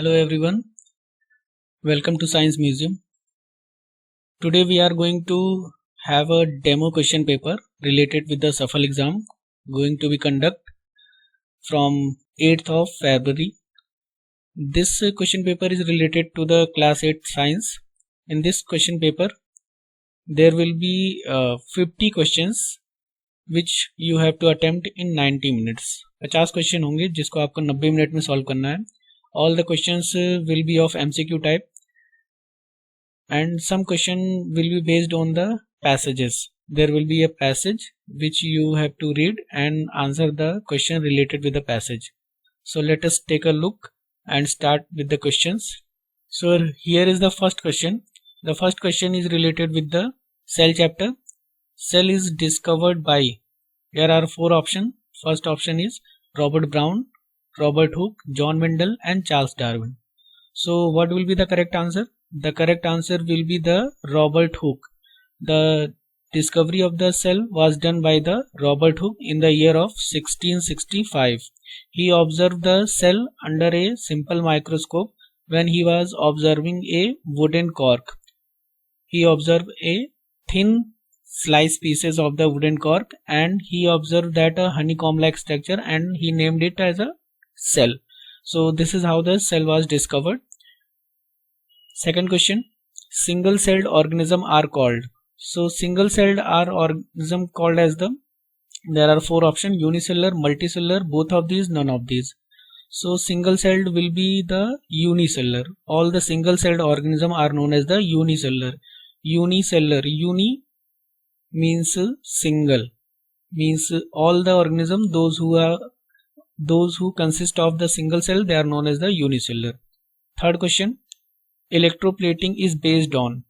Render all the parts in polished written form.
Hello everyone, welcome to Science Museum. Today we are going to have a demo question paper related with the SAFL exam going to be conducted from 8th of February. This question paper is related to the class 8 science. In this question paper there will be 50 questions which you have to attempt in 90 minutes. 50 question होंगे जिसको आपको 90 minute में solve करना है. All the questions will be of MCQ type and some question will be based on the passages. There will be a passage which you have to read and answer the question related with the passage. So let us take a look and start with the questions. So here is the first question. The first question is related with the cell chapter. Cell is discovered by. There are 4 options. First option is Robert Brown, Robert Hooke, John Mendel and Charles Darwin. So what will be the correct answer? The correct answer will be the Robert Hooke. The discovery of the cell was done by the Robert Hooke in the year of 1665. He observed the cell under a simple microscope when he was observing a wooden cork. He observed a thin slice pieces of the wooden cork and he observed that a honeycomb-like structure and he named it as a cell. So this is how the cell was discovered. Second question, single-celled organism are called. So single-celled are organism called as there are 4 options, unicellular, multicellular, both of these, none of these. So single-celled will be the unicellular. All the single-celled organism are known as the unicellular. Unicellular, uni means single, means all the organism, those who consist of the single cell, they are known as the unicellular. Third question, electroplating is based on.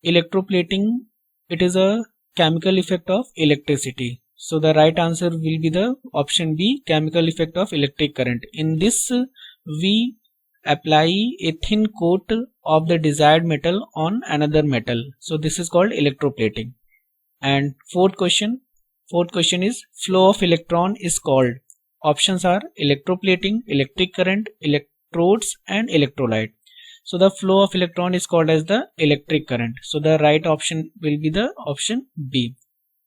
Electroplating, it is a chemical effect of electricity. So the right answer will be the option B, chemical effect of electric current. In this we apply a thin coat of the desired metal on another metal. So this is called electroplating. And fourth question is flow of electron is called. Options are electroplating, electric current, electrodes and electrolyte. So the flow of electron is called as the electric current. So the right option will be the option B.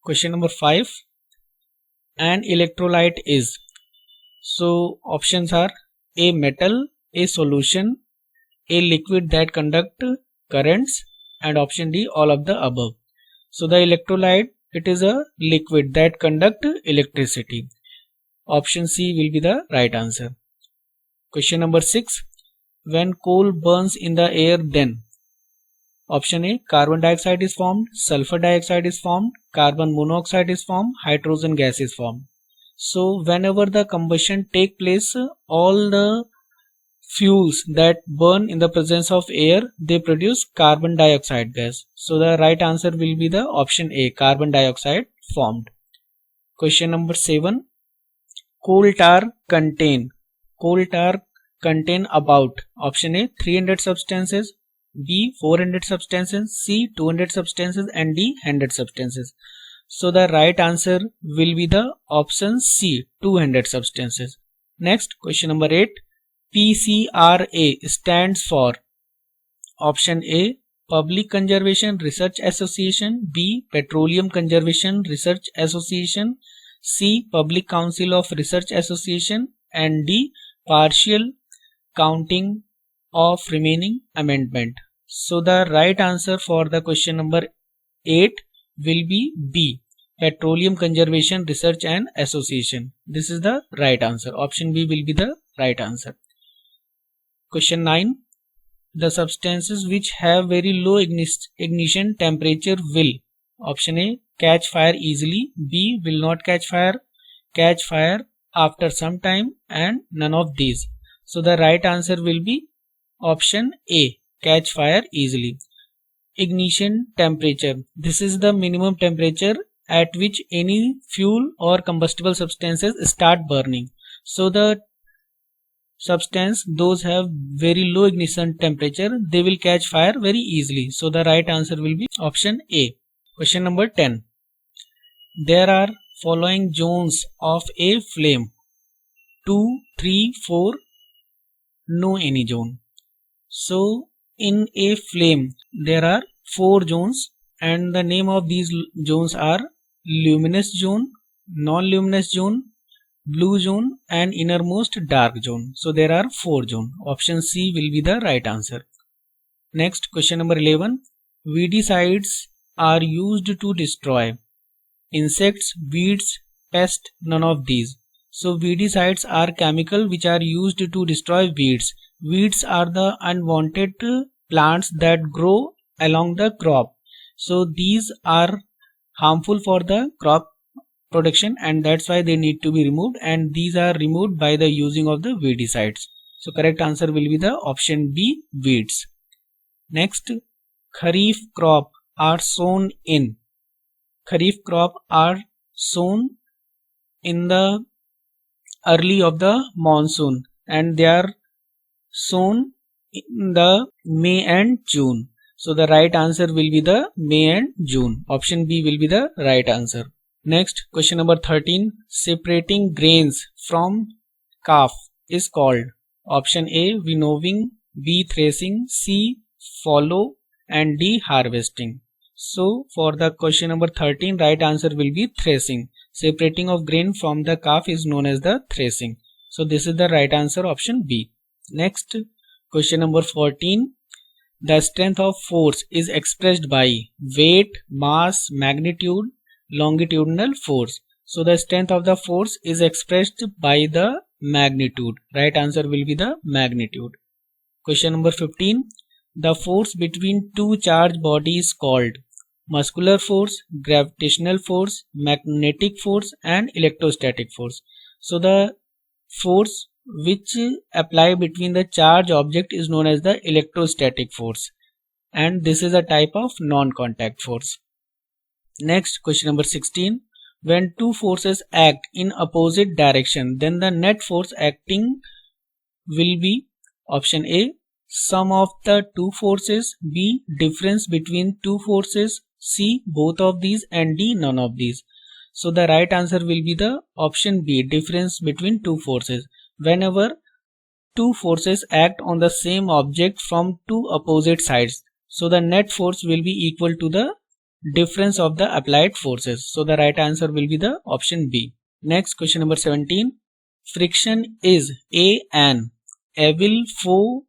Question number 5. An electrolyte is. So options are a metal, a solution, a liquid that conduct currents and option D, all of the above. So the electrolyte, it is a liquid that conduct electricity. Option C will be the right answer. Question number 6. When coal burns in the air, then. Option A, carbon dioxide is formed, sulfur dioxide is formed, carbon monoxide is formed, hydrogen gas is formed. So whenever the combustion take place, all the fuels that burn in the presence of air, they produce carbon dioxide gas. So the right answer will be the option A, carbon dioxide formed. Question number 7. Coal tar contain about. Option A, 300 substances, B, 400 substances, C, 200 substances and D, 100 substances. So the right answer will be the option C, 200 substances. Next, question number 8. PCRA stands for. Option A, Public Conservation Research Association, B, Petroleum Conservation Research Association, C, Public Council of Research Association and D, Partial Counting of Remaining Amendment. So the right answer for the question number 8 will be B, Petroleum Conservation Research and Association. This is the right answer. Option B will be the right answer. Question 9. The substances which have very low ignition temperature will. Option A, catch fire easily, B, will not catch fire after some time and none of these. So the right answer will be option A, catch fire easily. Ignition temperature, this is the minimum temperature at which any fuel or combustible substances start burning. So the substance, those have very low ignition temperature, they will catch fire very easily. So the right answer will be option A. Question number 10. There are following zones of a flame: 2, 3, 4, no any zone. So in a flame there are 4 zones, and the name of these zones are luminous zone, non-luminous zone, blue zone, and innermost dark zone. So there are 4 zones. Option C will be the right answer. Next, question number 11. Weedicides are used to destroy insects, weeds, pests, none of these. So weedicides are chemical which are used to destroy weeds. Weeds are the unwanted plants that grow along the crop. So these are harmful for the crop production, and that's why they need to be removed, and these are removed by the using of the weedicides. So correct answer will be the option B, weeds. Next, kharif crop are sown in. Kharif crop are sown in the early of the monsoon, and they are sown in the May and June. So the right answer will be the May and June. Option B will be the right answer. Next, question number 13. Separating grains from chaff is called. Option A, winnowing, B, threshing, C, fallow, and D, harvesting. So for the question number 13, right answer will be threshing. Separating of grain from the chaff is known as the threshing. So this is the right answer, option B. Next, question number 14. The strength of force is expressed by weight, mass, magnitude, longitudinal force. So the strength of the force is expressed by the magnitude. Right answer will be the magnitude. Question number 15. The force between two charged bodies is called muscular force, gravitational force, magnetic force, and electrostatic force. So the force which apply between the charged object is known as the electrostatic force, and this is a type of non-contact force. Next, question number 16. When two forces act in opposite direction, then the net force acting will be option A, sum of the two forces, B, difference between two forces, C, both of these, and D, none of these. So the right answer will be the option B, difference between two forces. Whenever two forces act on the same object from two opposite sides, so the net force will be equal to the difference of the applied forces. So the right answer will be the option B. Next, question number 17. Friction is A and evil for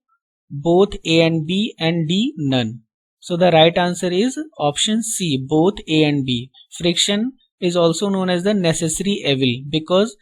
both A and B, and D none. So the right answer is option C, both A and B. Friction is also known as the necessary evil, because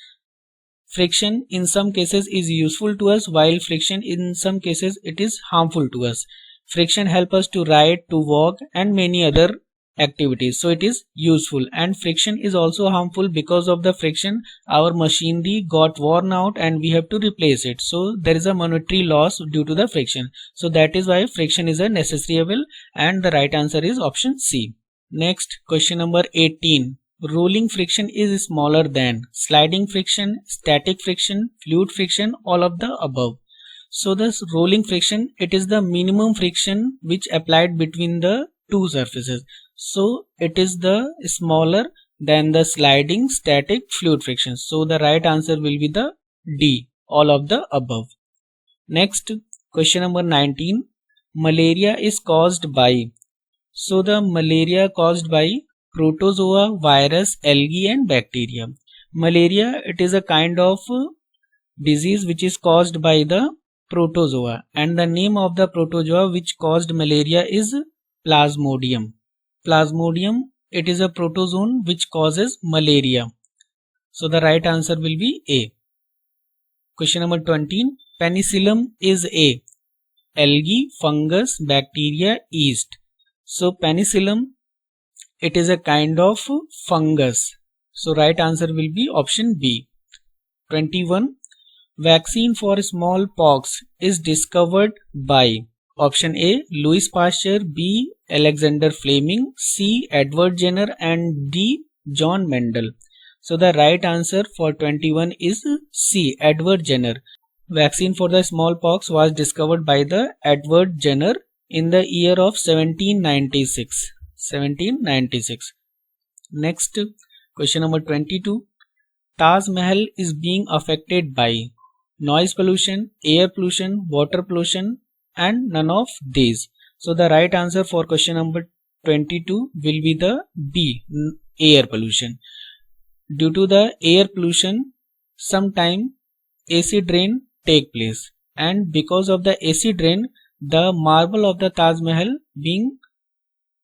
friction in some cases is useful to us, while friction in some cases it is harmful to us. Friction help us to ride, to walk, and many other activities, so it is useful. And friction is also harmful, because of the friction our machinery got worn out and we have to replace it, so there is a monetary loss due to the friction. So that is why friction is a necessary evil, and the right answer is option C. Next, question number 18. Rolling friction is smaller than sliding friction, static friction, fluid friction, all of the above. So this rolling friction, it is the minimum friction which applied between the two surfaces. So it is the smaller than the sliding, static, fluid friction. So the right answer will be the D, all of the above. Next, question number 19. Malaria is caused by. So the malaria caused by protozoa, virus, algae, and bacteria. Malaria, it is a kind of disease which is caused by the protozoa, and the name of the protozoa which caused malaria is Plasmodium. Plasmodium, it is a protozoan which causes malaria. So the right answer will be A. Question number 20. Penicillium is a algae, fungus, bacteria, yeast. So penicillium, it is a kind of fungus. So right answer will be option B. 21. Vaccine for smallpox is discovered by option A, Louis Pasteur, B, Alexander Fleming, C, Edward Jenner, and D, John Mendel. So the right answer for 21 is C, Edward Jenner. Vaccine for the smallpox was discovered by the Edward Jenner in the year of 1796. 1796. Next, question number 22. Taj Mahal is being affected by. noise pollution, air pollution, water pollution, and none of these. So the right answer for question number 22 will be the B, air pollution. Due to the air pollution, sometime acid rain take place, and because of the acid rain, the marble of the Taj Mahal being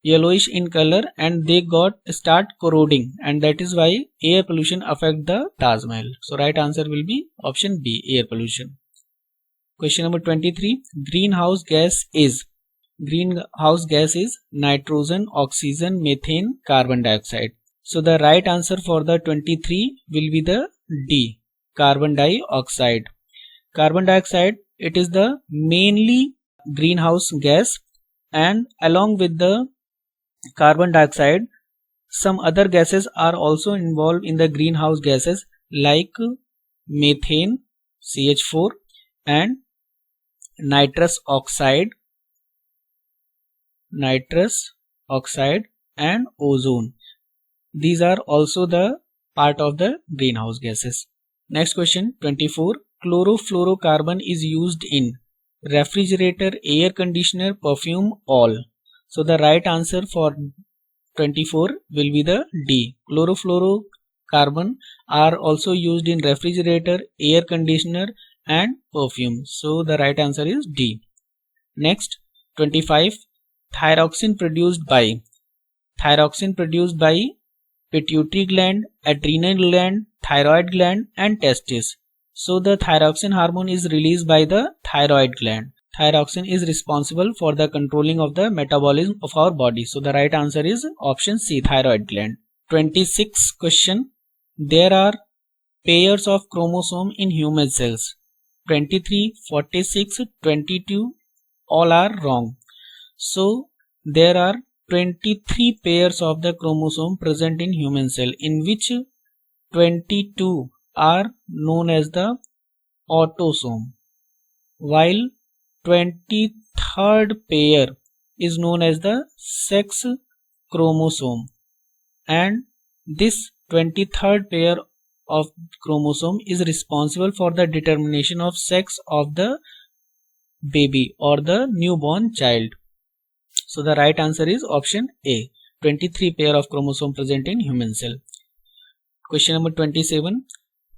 yellowish in color and they start corroding, and that is why air pollution affect the Taj Mahal. So right answer will be option B, air pollution. Question number 23. Greenhouse gas is nitrogen, oxygen, methane, carbon dioxide. So the right answer for the 23 will be the D, carbon dioxide. Carbon dioxide, it is the mainly greenhouse gas, and along with the carbon dioxide, some other gases are also involved in the greenhouse gases like methane, CH4, and nitrous oxide and ozone. These are also the part of the greenhouse gases. Next question 24. Chlorofluorocarbon is used in refrigerator, air conditioner, perfume, all. So the right answer for 24 will be the D. Chlorofluorocarbon are also used in refrigerator, air conditioner, and perfume. So the right answer is D. Next 25. Thyroxine produced by pituitary gland, adrenal gland, thyroid gland, and testes. So the thyroxine hormone is released by the thyroid gland. Thyroxine is responsible for the controlling of the metabolism of our body. So the right answer is option C, thyroid gland. 26 question. There are pairs of chromosome in human cells. 23, 46, 22, all are wrong. So there are 23 pairs of the chromosome present in human cell, in which 22 are known as the autosome, while 23rd pair is known as the sex chromosome, and this 23rd pair of chromosome is responsible for the determination of sex of the baby or the newborn child. So the right answer is option A, 23 pair of chromosome present in human cell. Question number 27.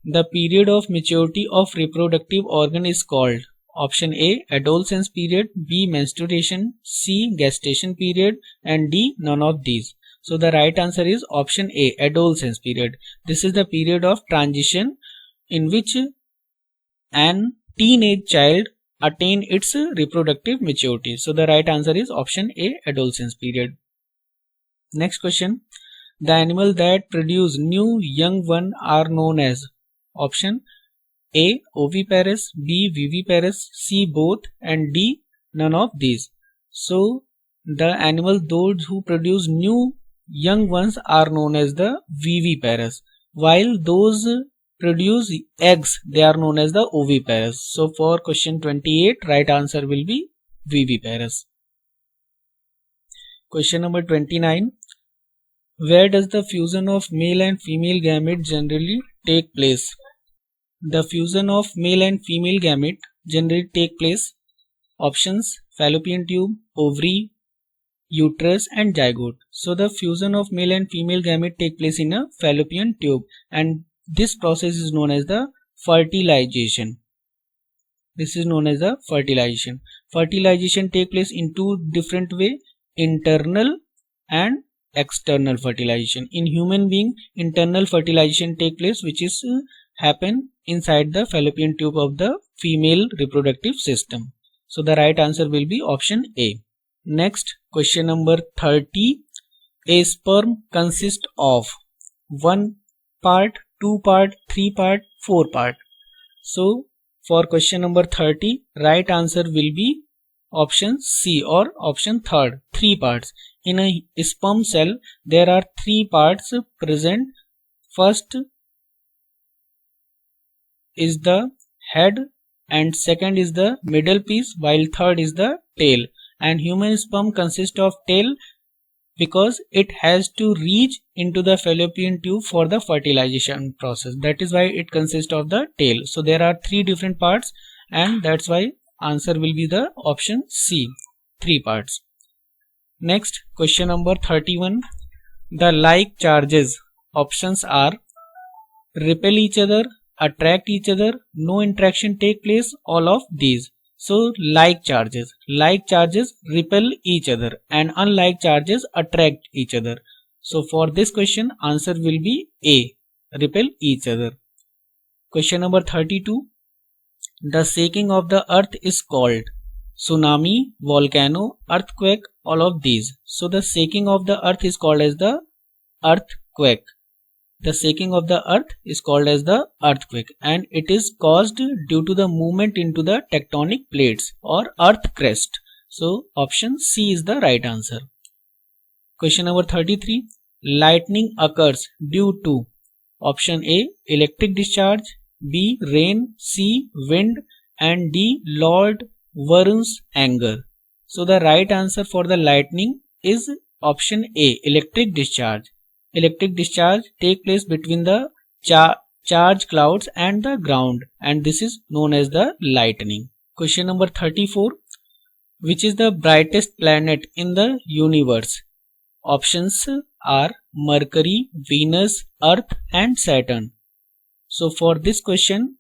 The period of maturity of reproductive organ is called option A, adolescence period, B, menstruation, C, gestation period, and D, none of these. So the right answer is option A, adolescence period. This is the period of transition in which an teenage child attain its reproductive maturity. So the right answer is option A, adolescence period. Next question. The animal that produce new young one are known as option A, oviparous, B, viviparous, C, both, and D, none of these. So the animal those who produce new young ones are known as the viviparous, while those produce eggs, they are known as the oviparous. So for question 28, right answer will be viviparous. Question number 29. Where does the fusion of male and female gamete generally take place? The fusion of male and female gamete generally take place options fallopian tube, ovary, uterus, and zygote. So the fusion of male and female gamete take place in a fallopian tube, and this process is known as the fertilization. Fertilization take place in two different ways, internal and external fertilization. In human being, internal fertilization take place, which is happen inside the fallopian tube of the female reproductive system. So the right answer will be option A. Next, question number 30. A sperm consists of 1 part, 2 part, 3 part, 4 part. So for question number 30, right answer will be option C or option third, 3 parts. In a sperm cell, there are 3 parts present. First is the head, and second is the middle piece, while third is the tail. And human sperm consists of tail, because it has to reach into the fallopian tube for the fertilization process. That is why it consists of the tail. So there are three different parts, and that's why answer will be the option C, 3 parts. Next, question number 31. The like charges options are repel each other, attract each other, no interaction take place, all of these. So like charges repel each other and unlike charges attract each other. So for this question, answer will be A, repel each other. Question number 32. The shaking of the earth is called tsunami, volcano, earthquake, all of these. So the shaking of the earth is called as the earthquake. The shaking of the earth is called as the earthquake, and it is caused due to the movement into the tectonic plates or earth crust. So option C is the right answer. Question number 33. Lightning occurs due to option A, electric discharge, B, rain, C, wind, and D, Lord Varun's anger. So the right answer for the lightning is option A, electric discharge. Electric discharge take place between the charged clouds and the ground, and this is known as the lightning. Question number 34. Which is the brightest planet in the universe? Options are Mercury, Venus, Earth, and Saturn. So for this question,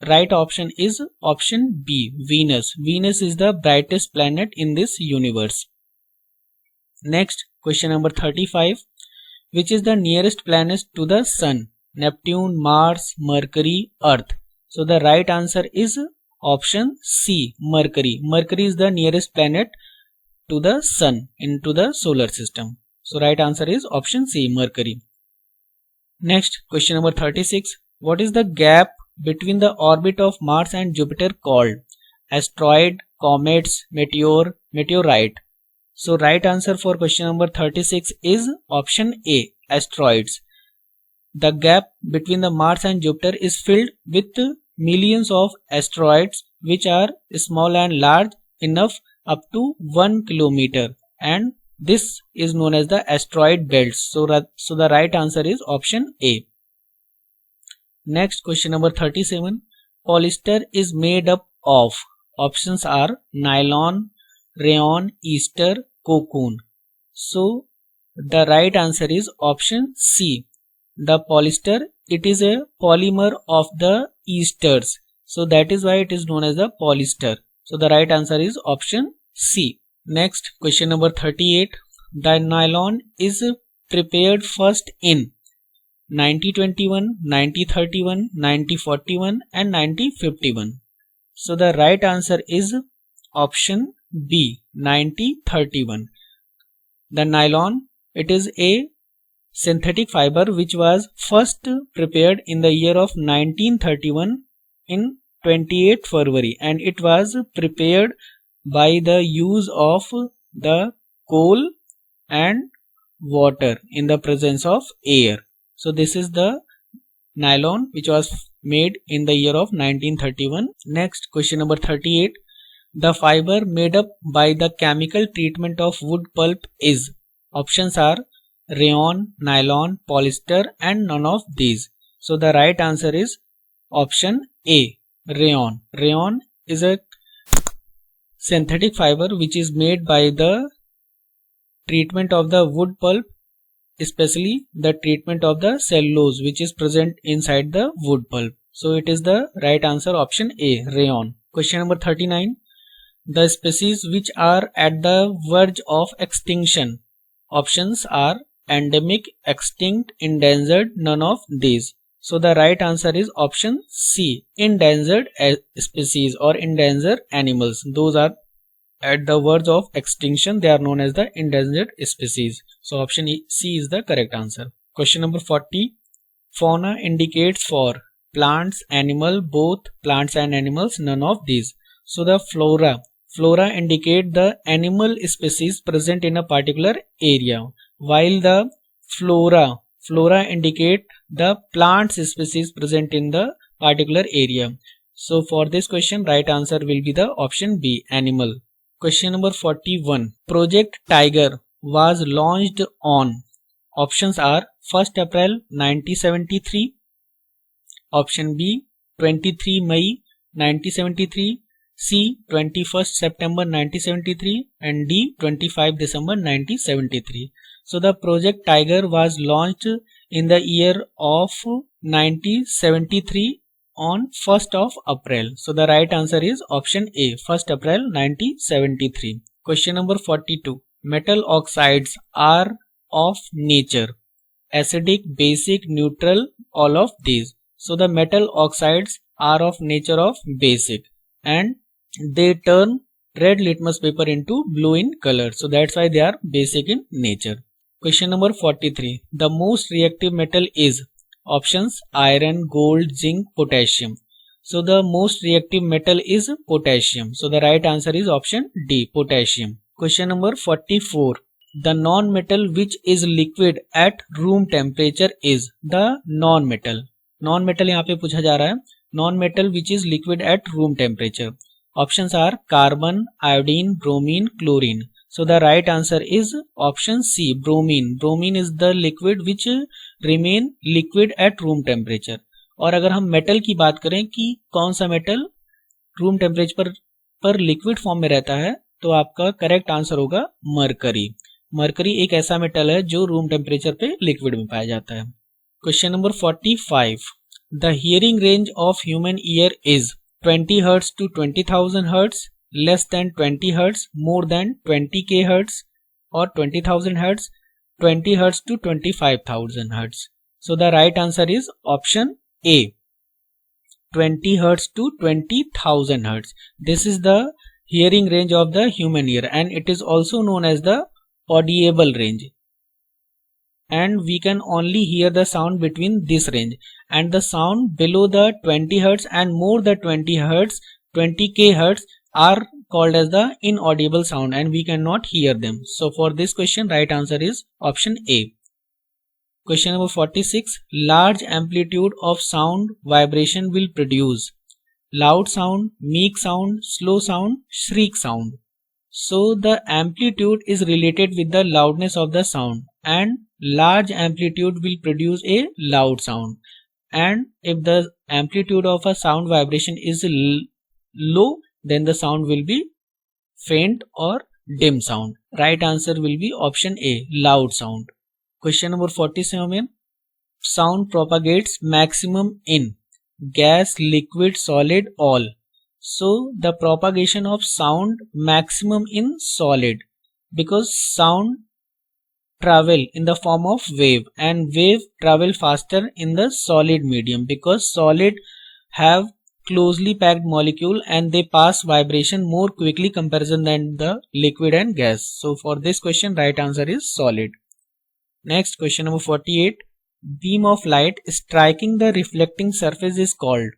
right option is option B, Venus. Venus is the brightest planet in this universe. Next, question number 35. Which is the nearest planet to the Sun? Neptune, Mars, Mercury, Earth. So the right answer is option C, Mercury. Mercury is the nearest planet to the Sun into the solar system. So right answer is option C, Mercury. Next, question number 36. What is the gap between the orbit of Mars and Jupiter called? Asteroid, comets, meteor, meteorite. So right answer for question number 36 is option A, asteroids. The gap between the Mars and Jupiter is filled with millions of asteroids which are small and large enough up to 1 kilometer, and this is known as the asteroid belts. So the right answer is option A. Next, question number 37. Polyester is made up of. Options are nylon, rayon, ester, cocoon. So the right answer is option C. The polyester, it is a polymer of the esters. So that is why it is known as the polyester. So the right answer is option C. Next, question number 38. The nylon is prepared first in 9021, 9031, 9041 and 9051. So the right answer is option B, 9031. The nylon, it is a synthetic fiber which was first prepared in the year of 1931 in 28 February, and it was prepared by the use of the coal and water in the presence of air. So this is the nylon which was made in the year of 1931. Next, question number 38. The fiber made up by the chemical treatment of wood pulp is. Options are rayon, nylon, polyester and none of these. So the right answer is option A, rayon. Rayon is a synthetic fiber which is made by the treatment of the wood pulp, especially the treatment of the cellulose which is present inside the wood pulp. So it is the right answer, option A, rayon. Question number 39. The species which are at the verge of extinction. Options are endemic, extinct, endangered, none of these. So the right answer is option C, endangered species or endangered animals. Those are at the verge of extinction. They are known as the endangered species. So option C is the correct answer. Question number 40. Fauna indicates for plants, animal, both plants and animals, none of these. So the flora indicate the animal species present in a particular area, while the flora indicate the plant species present in the particular area. So for this question, right answer will be the option B, animal. Question number 41. Project Tiger was launched on? Options are 1st April 1973, option B 23 May 1973, C 21st September 1973 and D 25 December 1973. So the Project Tiger was launched in the year of 1973 on 1st of April. So the right answer is option A, 1st April 1973. Question number 42. Metal oxides are of nature acidic, basic, neutral, all of these. So the metal oxides are of nature of basic and they turn red litmus paper into blue in color. So that's why they are basic in nature. Question number 43. The most reactive metal is options iron, gold, zinc, potassium. So the most reactive metal is potassium. So the right answer is option D, potassium. Question number 44. The non-metal which is liquid at room temperature is the non-metal. Non-metal यहाँ पे पूछा जा रहा है. Non-metal which is liquid at room temperature. Options are carbon, iodine, bromine, chlorine. So the right answer is option C, bromine. Bromine is the liquid which remain liquid at room temperature. और अगर हम metal की बात करें कि कौन सा metal room temperature पर लिक्विड फॉर्म में रहता है, तो आपका करेक्ट आंसर होगा मरकरी. मरकरी एक ऐसा मेटल है जो रूम टेम्परेचर पे लिक्विड में पाया जाता है. Question number 45. The hearing range of human ear is 20 hertz to 20,000 hertz, less than 20 hertz, more than 20k hertz, or 20,000 hertz, 20 hertz to 25,000 hertz. So the right answer is option A, 20 hertz to 20,000 hertz. This is the hearing range of the human ear and it is also known as the audible range. And we can only hear the sound between this range, and the sound below the 20 hertz and more the 20 hertz, 20k hertz are called as the inaudible sound and we cannot hear them. So for this question, right answer is option A. Question number 46. Large amplitude of sound vibration will produce loud sound, meek sound, slow sound, shriek sound. So the amplitude is related with the loudness of the sound and large amplitude will produce a loud sound. And if the amplitude of a sound vibration is low, then the sound will be faint or dim sound. Right answer will be option A, loud sound. Question number 47. Sound propagates maximum in gas, liquid, solid, all. So the propagation of sound maximum in solid, because sound travel in the form of wave and wave travel faster in the solid medium, because solid have closely packed molecule and they pass vibration more quickly comparison than the liquid and gas. So for this question, right answer is solid. Next, question number 48. Beam of light striking the reflecting surface is called.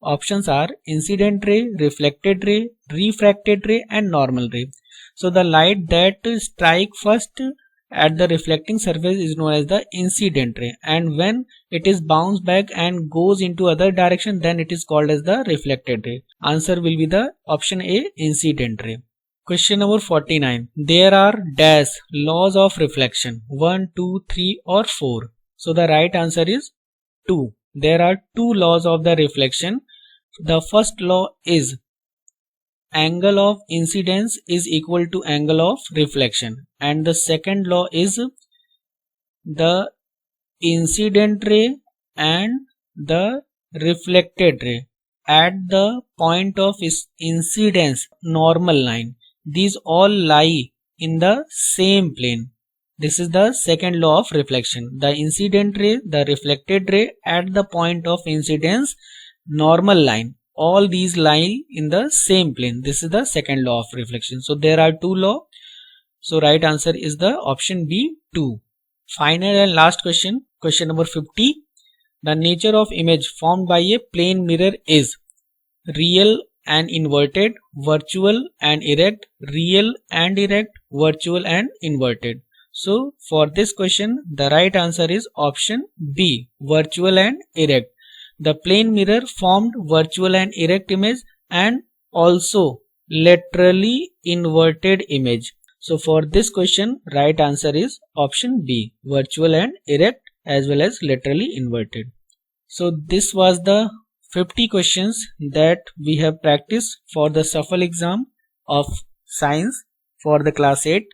Options are incident ray, reflected ray, refracted ray and normal ray. So the light that strike first at the reflecting surface is known as the incident ray, and when it is bounced back and goes into other direction, then it is called as the reflected ray. Answer will be the option A, incident ray. Question number 49. There are dash laws of reflection, 1, 2, 3 or 4. So the right answer is 2. There are 2 laws of the reflection. The first law is angle of incidence is equal to angle of reflection, and the second law is the incident ray and the reflected ray at the point of incidence normal line, these all lie in the same plane. This is the second law of reflection. The incident ray, the reflected ray at the point of incidence normal line, all these lie in the same plane. This is the second law of reflection. So there are 2 laws. So right answer is the option B, 2. Final and last question, question number 50. The nature of image formed by a plane mirror is real and inverted, virtual and erect, real and erect, virtual and inverted. So for this question, the right answer is option B, virtual and erect. The plane mirror formed virtual and erect image and also laterally inverted image. So for this question, right answer is option B, virtual and erect as well as laterally inverted. So this was the 50 questions that we have practiced for the SAFL exam of science for the class 8.